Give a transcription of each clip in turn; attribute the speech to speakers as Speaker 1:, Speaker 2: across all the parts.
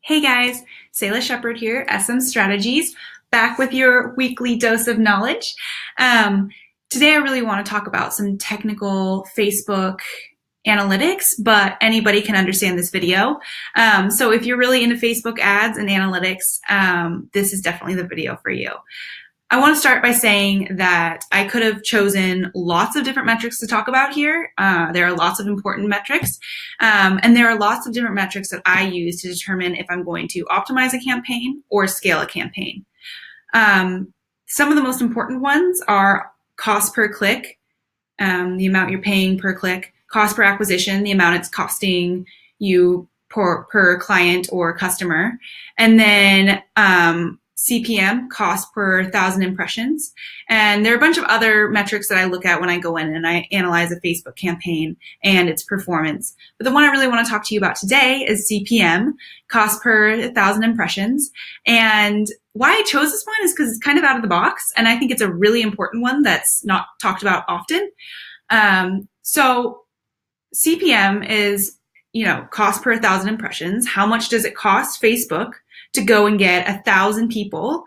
Speaker 1: Hey guys, Sayla Shepherd here, SM Strategies, back with your weekly dose of knowledge. Today I really want to talk about some technical Facebook analytics, but anybody can understand this video. So if you're really into Facebook ads and analytics, this is definitely the video for you. I want to start by saying that I could have chosen lots of different metrics to talk about here. There are lots of important metrics, and there are lots of different metrics that I use to determine if I'm going to optimize a campaign or scale a campaign. Some of the most important ones are cost per click, the amount you're paying per click, cost per acquisition, the amount it's costing you per client or customer, and then CPM, cost per 1,000 impressions. And there are a bunch of other metrics that I look at when I go in and I analyze a Facebook campaign and its performance. But the one I really want to talk to you about today is CPM, cost per 1,000 impressions. And why I chose this one is because it's kind of out of the box, and I think it's a really important one that's not talked about often. So CPM is, cost per 1,000 impressions. How much does it cost Facebook to go and get 1,000 people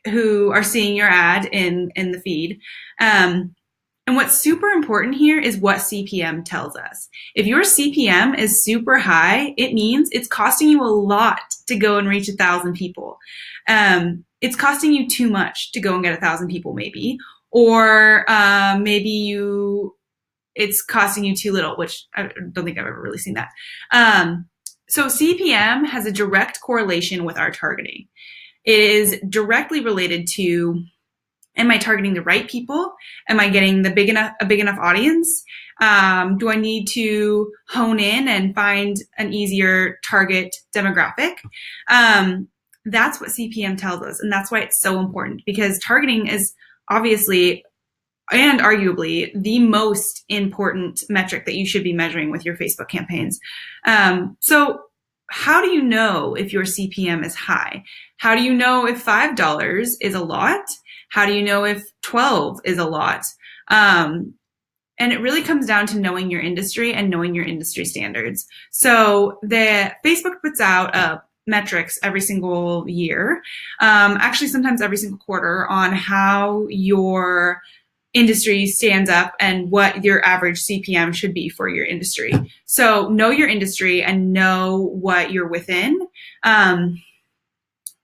Speaker 1: who are seeing your ad in the feed? And what's super important here is what CPM tells us. If your CPM is super high, it means it's costing you a lot to go and reach 1,000 people. It's costing you too much to go and get 1,000 people maybe, or it's costing you too little, which I don't think I've ever really seen that. So CPM has a direct correlation with our targeting. It is directly related to, am I targeting the right people? Am I getting a big enough audience? Do I need to hone in and find an easier target demographic? That's what CPM tells us, and that's why it's so important, because targeting is obviously and arguably the most important metric that you should be measuring with your Facebook campaigns. So how do you know if your CPM is high? How do you know if $5 is a lot? How do you know if 12 is a lot? And it really comes down to knowing your industry and knowing your industry standards. So Facebook puts out metrics every single year, actually sometimes every single quarter, on how your industry stands up and what your average CPM should be for your industry. So know your industry and know what you're within, and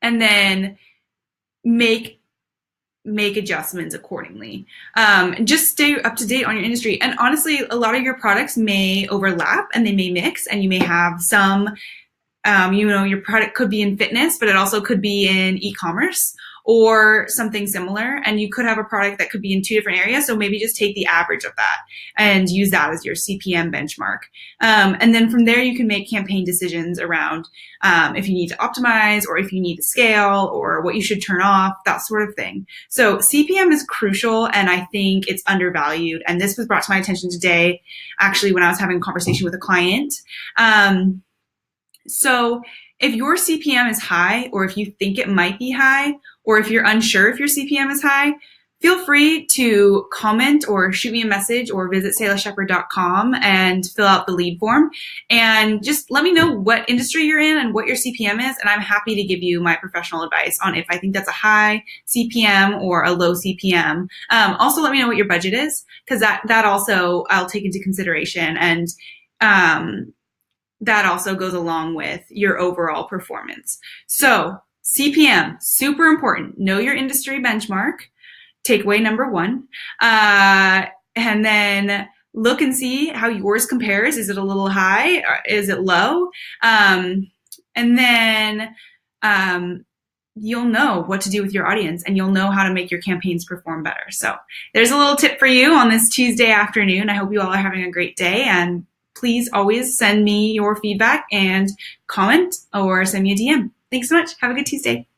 Speaker 1: then make adjustments accordingly. Just stay up to date on your industry. And honestly, a lot of your products may overlap and they may mix, and you may have some, your product could be in fitness, but it also could be in e-commerce or something similar, and you could have a product that could be in two different areas. So maybe just take the average of that and use that as your CPM benchmark. And then from there, you can make campaign decisions around if you need to optimize or if you need to scale or what you should turn off, that sort of thing. So CPM is crucial, and I think it's undervalued. And this was brought to my attention today, actually, when I was having a conversation with a client. So if your CPM is high, or if you think it might be high, or if you're unsure if your CPM is high, feel free to comment or shoot me a message or visit saylashepard.com and fill out the lead form. And just let me know what industry you're in and what your CPM is, and I'm happy to give you my professional advice on if I think that's a high CPM or a low CPM. Also, let me know what your budget is, because that also I'll take into consideration, and that also goes along with your overall performance. So CPM, super important. Know your industry benchmark, takeaway number one. And then look and see how yours compares. Is it a little high? Or is it low? And then you'll know what to do with your audience, and you'll know how to make your campaigns perform better. So there's a little tip for you on this Tuesday afternoon. I hope you all are having a great day, and please always send me your feedback and comment or send me a DM. Thanks so much. Have a good Tuesday.